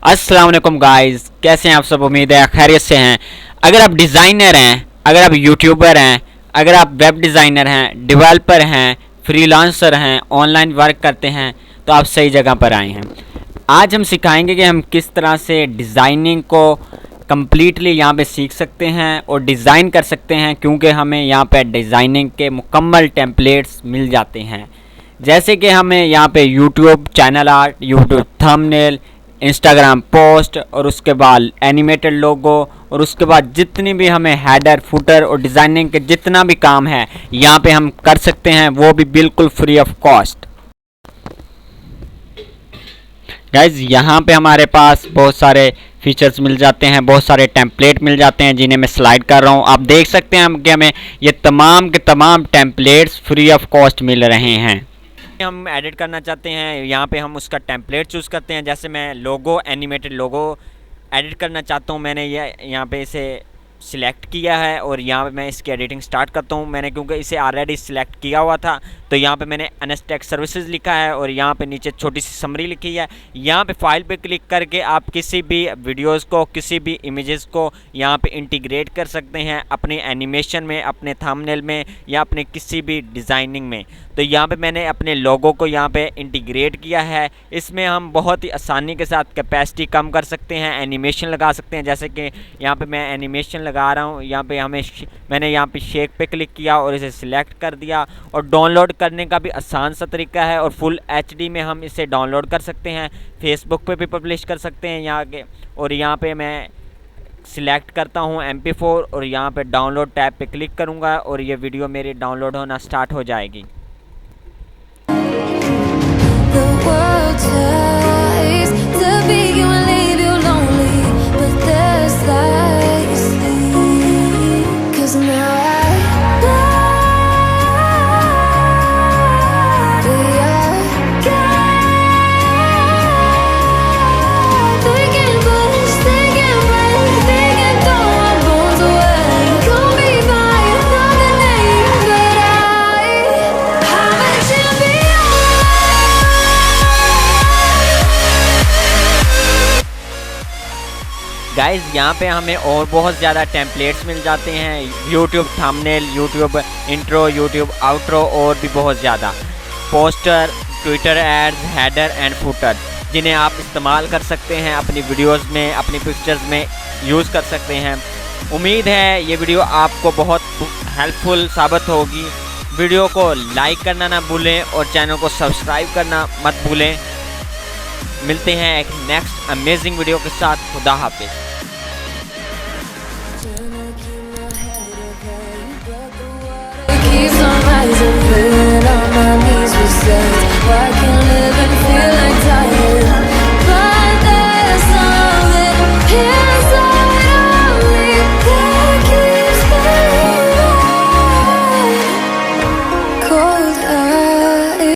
अस्सलाम वालेकुम गाइस, कैसे हैं आप सब। उम्मीद है खैरियत से हैं। अगर आप डिज़ाइनर हैं, अगर आप यूट्यूबर हैं, अगर आप वेब डिज़ाइनर हैं, डेवलपर हैं, फ्रीलांसर हैं, ऑनलाइन वर्क करते हैं, तो आप सही जगह पर आए हैं। आज हम सिखाएंगे कि हम किस तरह से डिज़ाइनिंग को कम्प्लीटली यहाँ पे सीख सकते हैं और डिज़ाइन कर सकते हैं, क्योंकि हमें यहाँ पे डिज़ाइनिंग के मुकम्मल टेम्पलेट्स मिल जाते हैं। जैसे कि हमें यहाँ पे YouTube channel art, YouTube thumbnail, Instagram post और उसके बाद एनिमेटेड लोगो और उसके बाद जितनी भी हमें हेडर फुटर और डिज़ाइनिंग के जितना भी काम है यहाँ पे हम कर सकते हैं, वो भी बिल्कुल फ्री ऑफ कॉस्ट। गाइज यहाँ पे हमारे पास बहुत सारे फीचर्स मिल जाते हैं, बहुत सारे टेम्पलेट मिल जाते हैं जिन्हें मैं स्लाइड कर रहा हूँ। आप देख सकते हैं कि हमें ये तमाम के तमाम टेम्पलेट्स फ्री ऑफ कॉस्ट मिल रहे हैं। हम एडिट करना चाहते हैं, यहाँ पे हम उसका टेम्पलेट चूज़ करते हैं। जैसे मैं लोगो, एनिमेटेड लोगो एडिट करना चाहता हूँ, मैंने ये यहाँ पे इसे सिलेक्ट किया है और यहाँ पे मैं इसकी एडिटिंग स्टार्ट करता हूँ। मैंने क्योंकि इसे ऑलरेडी सिलेक्ट किया हुआ था, तो यहाँ पे मैंने अनस्टैक सर्विसेज लिखा है और यहाँ पे नीचे छोटी सी समरी लिखी है। यहाँ पे फाइल पे क्लिक करके आप किसी भी वीडियोस को, किसी भी इमेजेस को यहाँ पे इंटीग्रेट कर सकते हैं अपने एनिमेशन में, अपने थंबनेल में या अपने किसी भी डिज़ाइनिंग में। तो यहाँ पे मैंने अपने लोगो को यहाँ पे इंटीग्रेट किया है। इसमें हम बहुत ही आसानी के साथ कैपेसिटी कम कर सकते हैं, एनिमेशन लगा सकते हैं। जैसे कि यहाँ पे मैं एनिमेशन लगा रहा हूँ, यहाँ पे मैंने यहाँ पे शेक पे क्लिक किया और इसे सिलेक्ट कर दिया। और डाउनलोड करने का भी आसान सा तरीका है और फुल HD में हम इसे डाउनलोड कर सकते हैं, फेसबुक पे भी पब्लिश कर सकते हैं यहाँ के। और यहाँ पे मैं सिलेक्ट करता हूँ MP4 और यहाँ पे डाउनलोड टैब पे क्लिक करूँगा और ये वीडियो मेरी डाउनलोड होना स्टार्ट हो जाएगी। गाइस यहाँ पे हमें और बहुत ज़्यादा टेम्पलेट्स मिल जाते हैं, YouTube thumbnail, YouTube intro, YouTube outro और भी बहुत ज़्यादा poster, Twitter ads, header and footer, जिन्हें आप इस्तेमाल कर सकते हैं अपनी वीडियोस में, अपनी पिक्चर्स में यूज़ कर सकते हैं। उम्मीद है ये वीडियो आपको बहुत हेल्पफुल साबित होगी। वीडियो को लाइक करना ना भूलें और चैनल को सब्सक्राइब करना मत भूलें। मिलते हैं एक नेक्स्ट अमेजिंग वीडियो के साथ। खुदा हाफिज़।